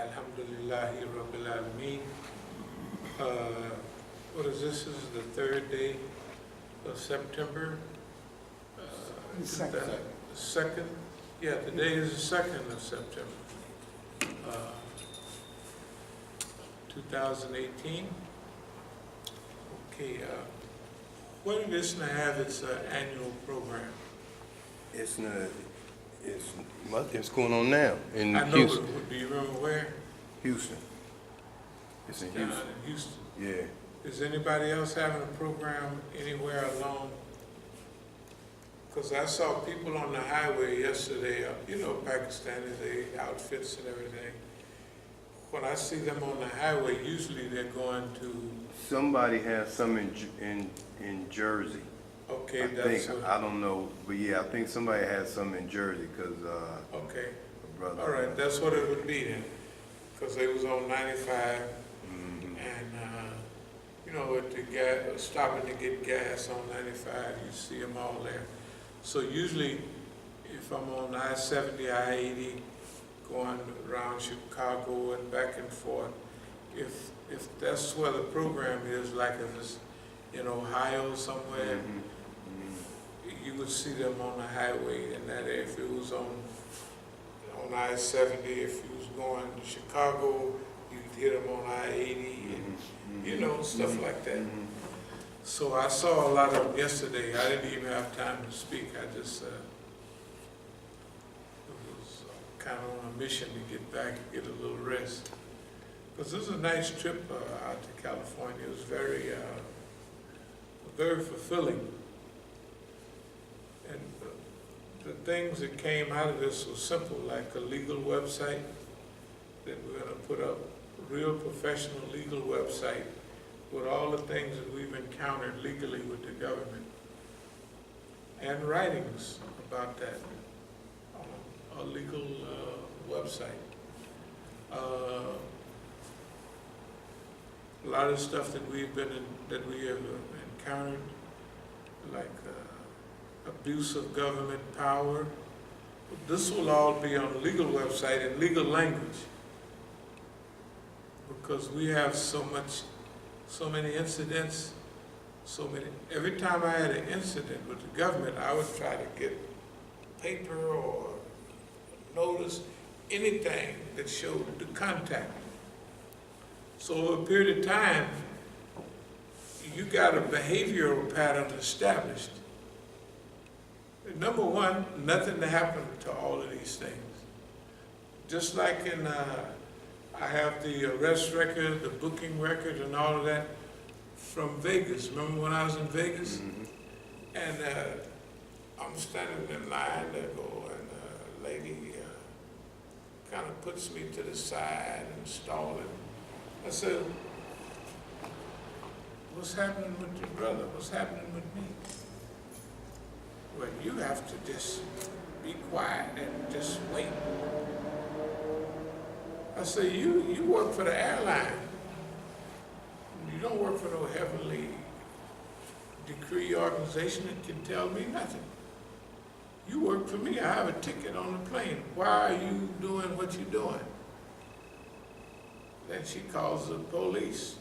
Alhamdulillahi Rabbil Alameen. What is this? This is the third day of September. Second. Second? Yeah, today is the 2nd of September. 2018. Okay, what it is to have its annual program? It's going on now in I know, Houston. but do you remember where? Houston. It's in Down Houston. in Houston. Yeah. Is anybody else having a program anywhere along? Because I saw people on the highway yesterday, you know, Pakistanis, they outfits and everything. When I see them on the highway, usually they're going to, Somebody has some in Jersey. okay, I that's think, what, I don't know, but yeah, I think somebody has some in Jersey because okay. brother. All right, that's what it would be then, because they was on 95 Mhm. and, you know, at the gas, stopping to get gas on 95, you see them all there. So usually, if I'm on I-70, I-80, going around Chicago and back and forth, if that's where the program is, like if it's in Ohio somewhere, you would see them on the highway in that area. If it was on I-70, if you was going to Chicago, you'd hit them on I-80 and, you know, stuff like that. So I saw a lot of them yesterday. I didn't even have time to speak. I just was kind of on a mission to get back and get a little rest. Because this was a nice trip out to California. It was very fulfilling. And the things that came out of this were simple, like a legal website that we're going to put up, a real professional legal website with all the things that we've encountered legally with the government, and writings about that on a legal website. A lot of stuff that we have encountered, like abuse of government power. This will all be on a legal website in legal language, because we have so many incidents, every time I had an incident with the government, I would try to get paper or notice, anything that showed the contact. So over a period of time, you got a behavioral pattern established. Number one, nothing to happen to all of these things. Just like in, I have the arrest record, the booking record, and all of that from Vegas. Remember when I was in Vegas? And I'm standing in line to go, and a lady kind of puts me to the side and stalling. I said, "What's happening with your brother? What's happening with me?" "Well, you have to just be quiet and just wait." I say, you work for the airline. You don't work for no heavenly decree organization that can tell me nothing. You work for me. I have a ticket on the plane. Why are you doing what you're doing? Then she calls the police.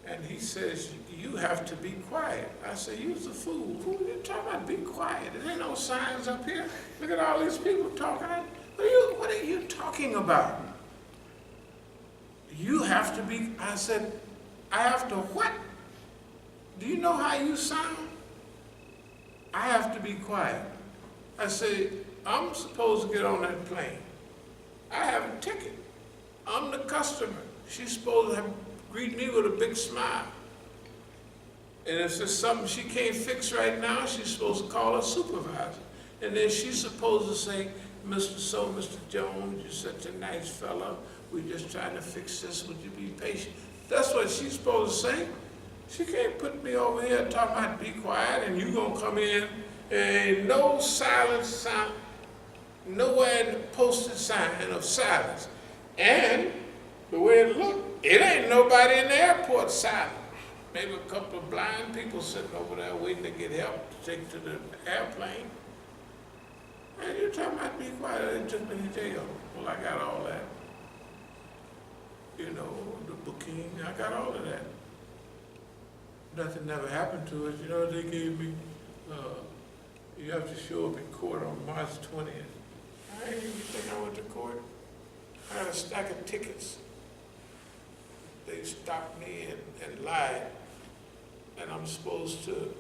And he says, "You have to be quiet." I say, "You're a fool. Who are you talking about? Be quiet. There ain't no signs up here. Look at all these people talking. What are you talking about? You have to be," I said, "I have to what? Do you know how you sound? I have to be quiet." I said, "I'm supposed to get on that plane. I have a ticket. I'm the customer. She's supposed to greet me with a big smile. And if there's something she can't fix right now, she's supposed to call her supervisor. And then she's supposed to say, Mr. Jones, you're such a nice fellow. We're just trying to fix this. Would you be patient?" That's what she's supposed to say. She can't put me over here talking about be quiet and you gonna come in and no silence sound, nowhere in the posted sign of silence. And the way it looked, it ain't nobody in the airport silent. Maybe a couple of blind people sitting over there waiting to get help to take to the airplane. And you're talking about be quiet, they took me to jail. Well, I got all that. I got all of that. Nothing never happened to it. You know what they gave me? You have to show up in court on March 20th. I didn't even think I went to court. I had a stack of tickets. They stopped me and lied. And I'm supposed to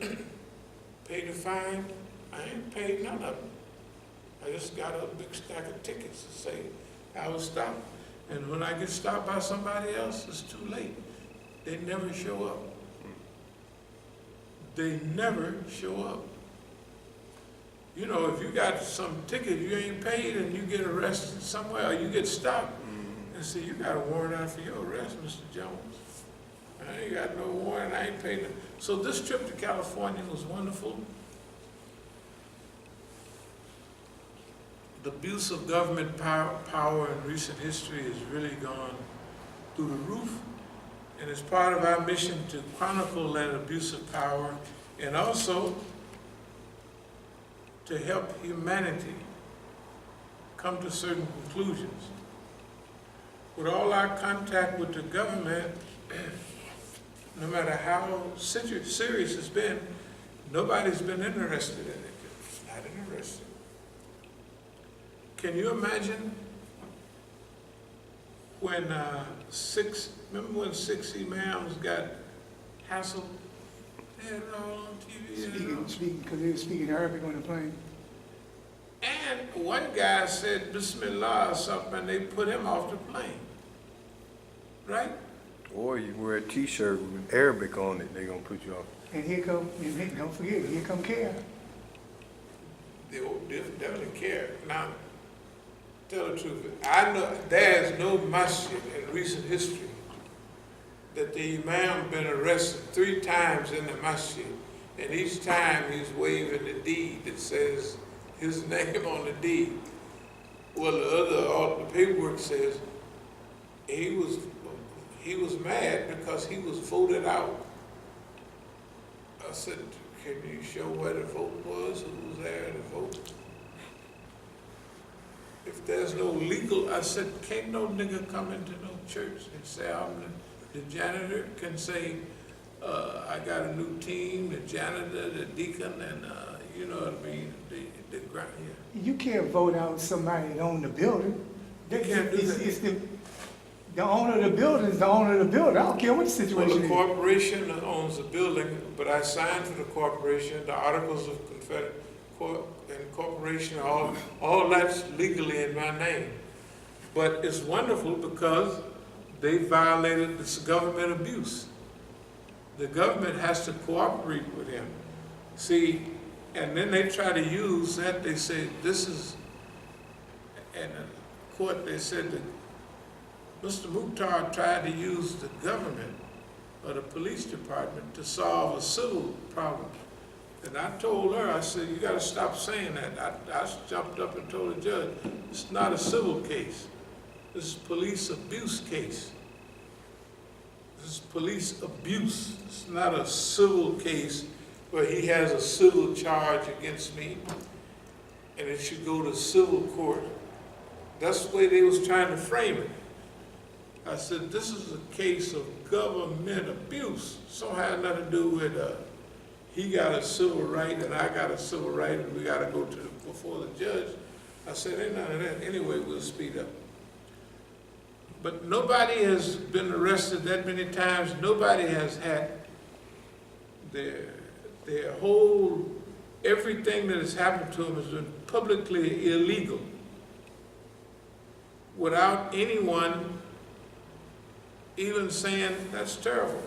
pay the fine. I ain't paid none of them. I just got a big stack of tickets to say I was stopped. And when I get stopped by somebody else, it's too late. They never show up. They never show up. You know, if you got some ticket you ain't paid and you get arrested somewhere or you get stopped, and say, you got a warrant out for your arrest, Mr. Jones. I ain't got no warrant, I ain't paid it. So this trip to California was wonderful. The abuse of government power in recent history has really gone through the roof. And it's part of our mission to chronicle that abuse of power and also to help humanity come to certain conclusions. With all our contact with the government, no matter how serious it's been, nobody's been interested in it. It's not interested. Can you imagine when remember when 6 imams got hassled? They had it all on TV. Speaking, because they were speaking Arabic on the plane. And one guy said Bismillah or something, and they put him off the plane. Right? Or you wear a t-shirt with Arabic on it, they're going to put you off. And here come, and don't forget, here come Care. They definitely care. Now, tell the truth, I know there's no masjid in recent history that the imam been arrested 3 times in the masjid, and each time he's waving the deed that says his name on the deed. Well, all the paperwork says he was mad because he was voted out. I said, can you show where the vote was, who was there to vote? If there's no legal, I said, can't no nigga come into no church and say, the janitor can say, I got a new team, the janitor, the deacon, and you know what I mean, the ground, yeah. You can't vote out somebody that own the building. You can't do that. It's the owner of the building is the owner of the building. I don't care what the situation Well, the is. corporation owns the building, but I signed for the corporation, the articles of incorporation, all that's legally in my name. But it's wonderful because they violated this government abuse. The government has to cooperate with him. See, and then they try to use that, they say, this is, in the court they said that Mr. Mukhtar tried to use the government or the police department to solve a civil problem. And I told her, I said, you gotta stop saying that. I jumped up and told the judge, it's not a civil case. This is police abuse case. This is police abuse. It's not a civil case where he has a civil charge against me and it should go to civil court. That's the way they was trying to frame it. I said, this is a case of government abuse. So it had nothing to do with he got a civil right and I got a civil right and we got to go before the judge. I said, ain't none of that. Anyway, we'll speed up. But nobody has been arrested that many times. Nobody has had their whole, everything that has happened to them has been publicly illegal without anyone even saying, that's terrible.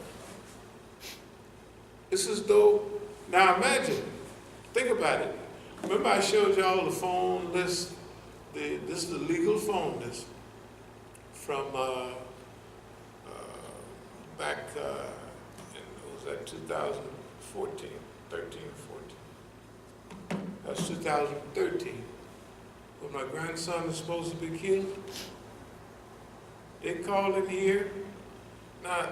It's as though, now imagine, think about it. Remember I showed y'all the phone list? This is the legal phone list from back was that 2014, 13, 14. That's 2013. When my grandson was supposed to be killed, they called in here. Now,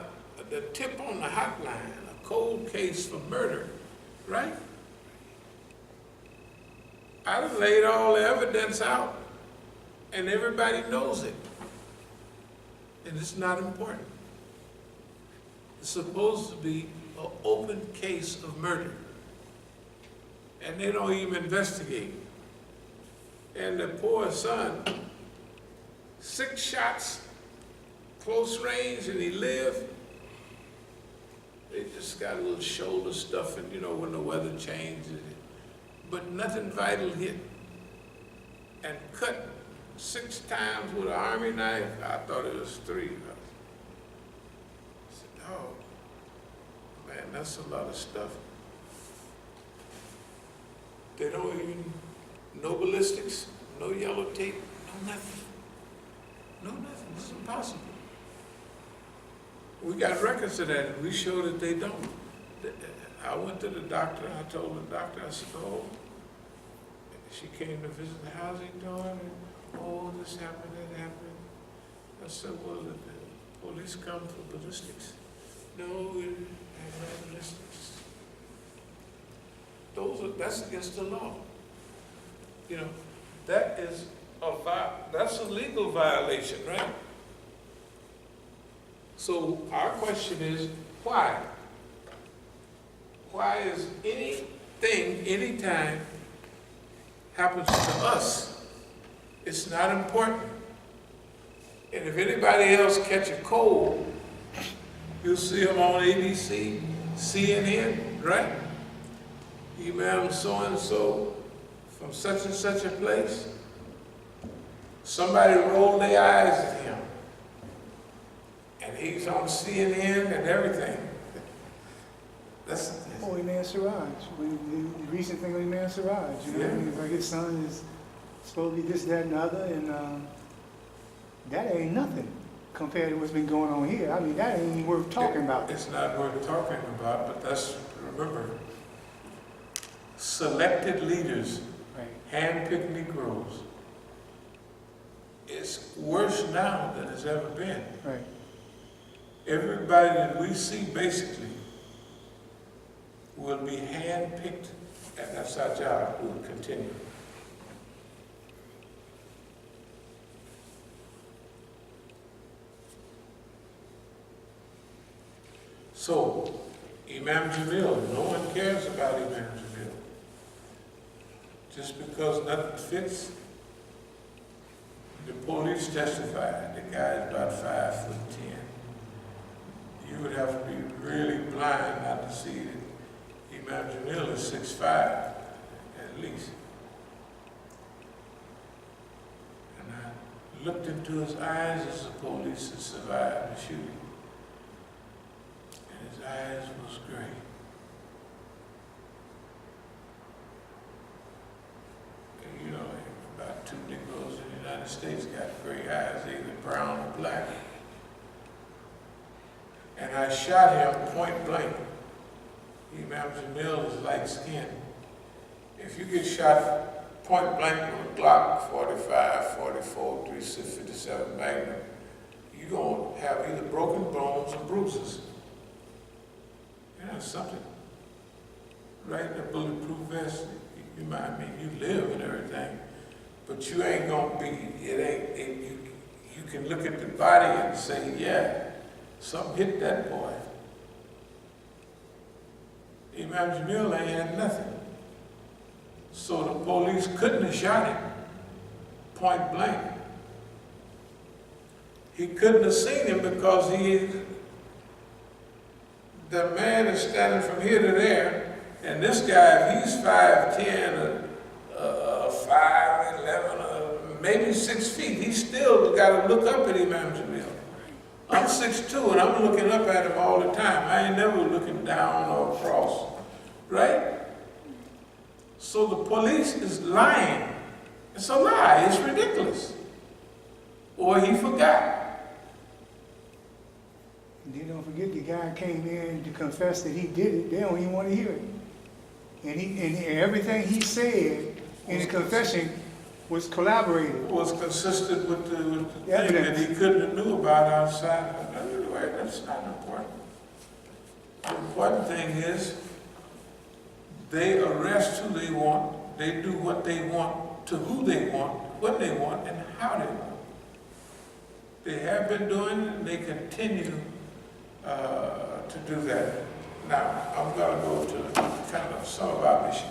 the tip on the hotline, a cold case for murder, right? I done laid all the evidence out, and everybody knows it. And it's not important. It's supposed to be an open case of murder. And they don't even investigate. And the poor son, 6 shots, close range, and he lived. They just got a little shoulder stuff, and you know, when the weather changes, but nothing vital hit. And cut 6 times with an army knife. I thought it was 3. I said, oh, man, that's a lot of stuff. They don't even, no ballistics, no yellow tape, no nothing. No nothing, it's impossible. We got records of that, and we show that they don't. I went to the doctor, I told the doctor, I said, oh, she came to visit, how's he doing? And, oh, this happened, that happened. I said, well, the police come for ballistics. No, we haven't had ballistics. That's against the law. You know, that's a legal violation, right? So our question is, why? Why is anything, anytime, happens to us, it's not important. And if anybody else catch a cold, you'll see them on ABC, CNN, right? Imam so-and-so from such and such a place. Somebody rolled their eyes at him. And he's on CNN and everything. That's Oh, Imam Siraj, the recent thing with Imam Siraj, you know, Yeah. it's like his son is supposed to be this, that, and the other, and that ain't nothing compared to what's been going on here. I mean, that ain't even worth talking about. It's not worth talking about, but that's, remember, selected leaders, Right. hand-picked Negroes. It's worse now than it's ever been. Right. Everybody that we see basically will be hand-picked, and that's our job, we'll continue. So, Imam Jamil, no one cares about Imam Jamil. Just because nothing fits, the police testified, the guy is about 5'10". You would have to be really blind not to see that Imam Jamil is 6'5", at least. And I looked into his eyes as the police had survived the shooting. And his eyes was gray. And you know, about 2 Negroes in the United States got gray eyes, either brown or black. And I shot him point blank. Imam Jamil is light skinned. If you get shot point blank with a Glock 45, 44, 357 Magnum, you're going to have either broken bones or bruises. You know, something. Right in a bulletproof vest, you might mean you live and everything, but you ain't going to be, you can look at the body and say, yeah, something hit that boy. Imam Jamil ain't had nothing. So the police couldn't have shot him point blank. He couldn't have seen him because the man is standing from here to there, and this guy, if he's 5'10", 5'11", maybe 6 feet, he still got to look up at Imam Jamil. I'm 6'2", and I'm looking up at him all the time. I ain't never looking down or across, right? So the police is lying. It's a lie, it's ridiculous. Or he forgot. And then don't forget the guy came in to confess that he did it. They don't even want to hear it. And everything he said in the confession was collaborated. Was consistent with the thing that Evidence. he couldn't have knew about outside. Anyway, that's not important. The important thing is they arrest who they want, they do what they want, to who they want, when they want, and how they want. They have been doing it, and they continue to do that. Now, I'm going to go to kind of some of our mission.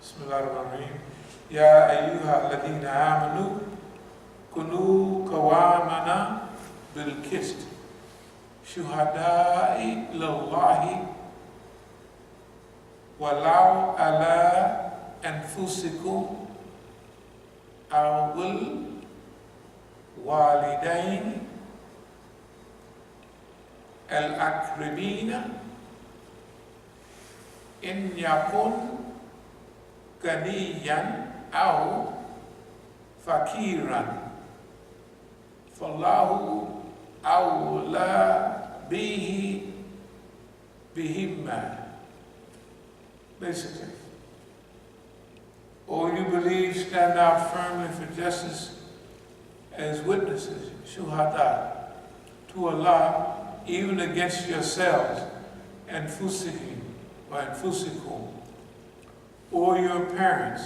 Bismillahirrahmanirrahim. Ya ayyuha alladhina amanu kunu qawamana bil qist shuhada'i lillahi walau ala anfusikum aw walidain al-aqrabina in yakun ganiyan aw fakiran fallahu awla bihimma. Basically, or you believe, stand out firmly for justice as witnesses, shuhada, to Allah, even against yourselves, and fusihim, or anfusikum, or your parents,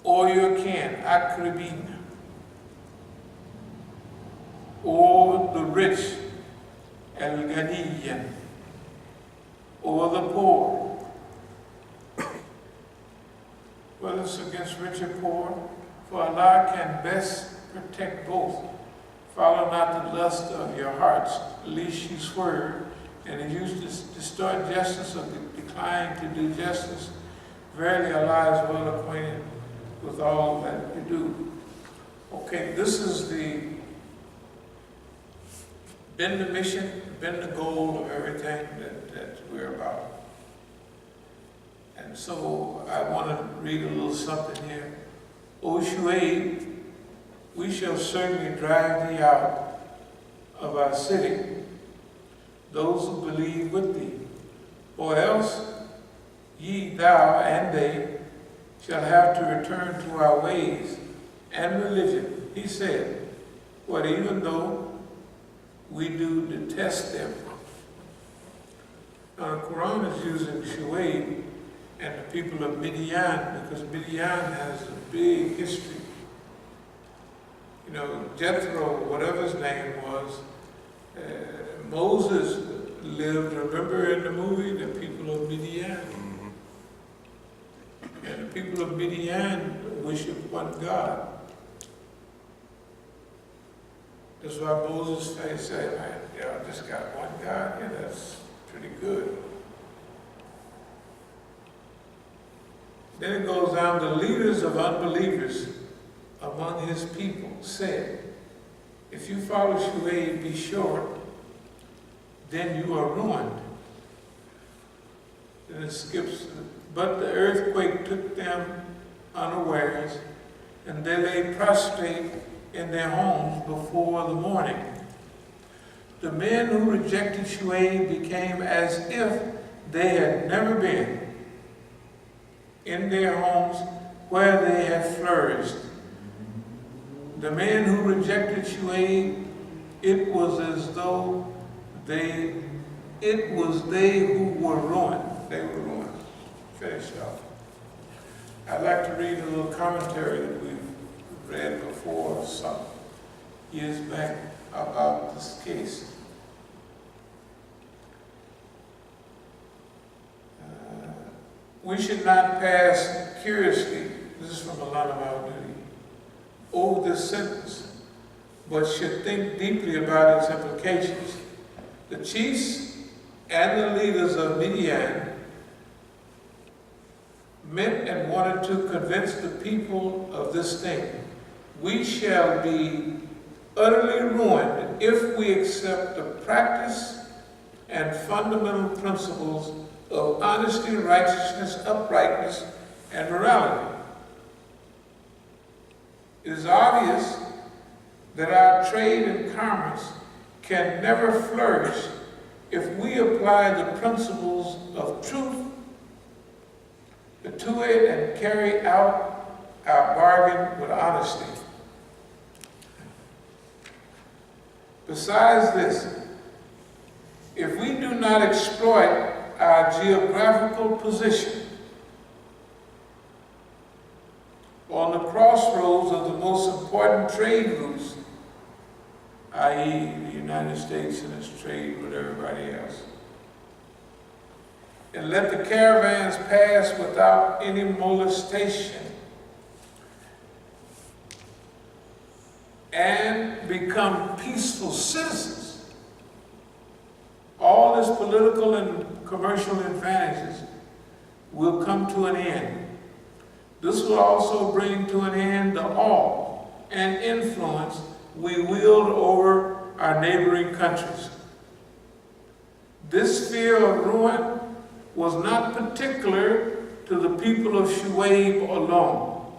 or your kin, akribina, or the rich, al-ganiyan, or the poor. Whether it's against rich or poor, for Allah can best protect both. Follow not the lust of your hearts, lest you swerve, and if you distort justice or decline to do justice, verily Allah is well acquainted with all that you do. Okay, this is been the mission, been the goal of everything that we're about. And so I want to read a little something here. O Shuaib, we shall certainly drive thee out of our city, those who believe with thee, or else ye, thou, and they shall have to return to our ways and religion. He said, what, even though we do detest them. Now the Quran is using Shuaib and the people of Midian, because Midian has a big history. You know, Jethro, whatever his name was, Moses lived, remember in the movie, the people of Midian? And the people of Midian worship one God. That's why Moses said, man, I just got one God here, that's pretty good. Then it goes down, the leaders of unbelievers among his people said, if you follow Shuaib, be sure, then you are ruined. Then it skips, but the earthquake took them unawares, and they lay prostrate in their homes before the morning. The men who rejected Shuaib became as if they had never been in their homes where they had flourished. The men who rejected Shuaib, it was as though it was they who were ruined. They were ruined. Finish off. I'd like to read a little commentary that we've read before some years back about this case. We should not pass curiously, this is from Alan of al-Duty, over this sentence, but should think deeply about its implications. The chiefs and the leaders of Midian meant and wanted to convince the people of this thing. We shall be utterly ruined if we accept the practice and fundamental principles of honesty, righteousness, uprightness, and morality. It is obvious that our trade and commerce can never flourish if we apply the principles of truth to it and carry out our bargain with honesty. Besides this, if we do not exploit our geographical position on the crossroads of the most important trade routes i.e. the United States and its trade with everybody else. And let the caravans pass without any molestation and become peaceful citizens. All this political and commercial advantages will come to an end. This will also bring to an end the awe and influence we wield over our neighboring countries. This fear of ruin was not particular to the people of Shuaib alone.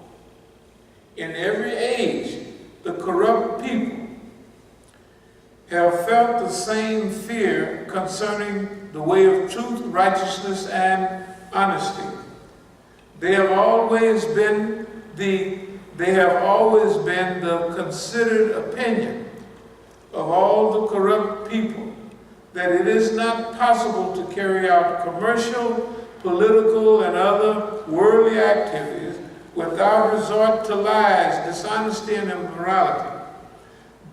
In every age, the corrupt people have felt the same fear concerning the way of truth, righteousness, and honesty. They have always been the considered opinion of all the corrupt people that it is not possible to carry out commercial, political, and other worldly activities without resort to lies, dishonesty, and immorality.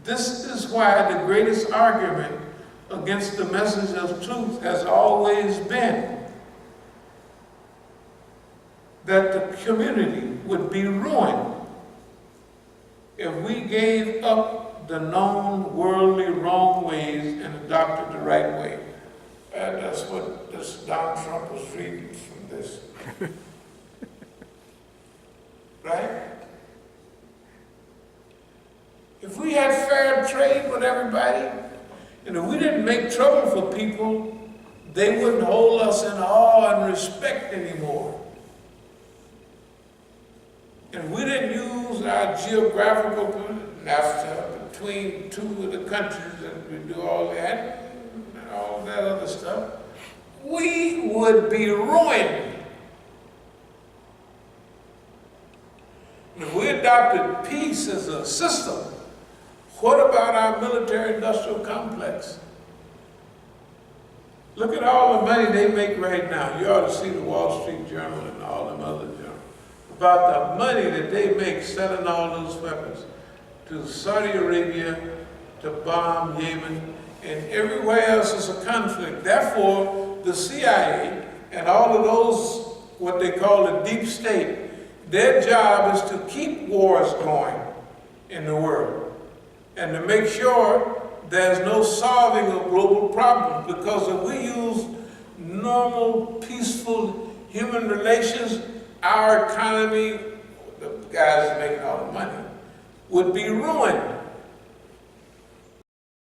This is why the greatest argument against the message of truth has always been that the community would be ruined if we gave up the known worldly wrong ways and adopted the right way. And that's what this Donald Trump was reading from this. Right? If we had fair trade with everybody, and if we didn't make trouble for people, they wouldn't hold us in awe and respect anymore. And we didn't use our geographical NAFTA between two of the countries and we do all that and all that other stuff, we would be ruined. And if we adopted peace as a system, what about our military-industrial complex? Look at all the money they make right now. You ought to see the Wall Street Journal and all them other journals about the money that they make selling all those weapons to Saudi Arabia, to bomb Yemen, and everywhere else is a conflict. Therefore, the CIA and all of those, what they call the deep state, their job is to keep wars going in the world and to make sure there's no solving of global problems, because if we use normal, peaceful human relations, our economy, the guys making all the money, would be ruined.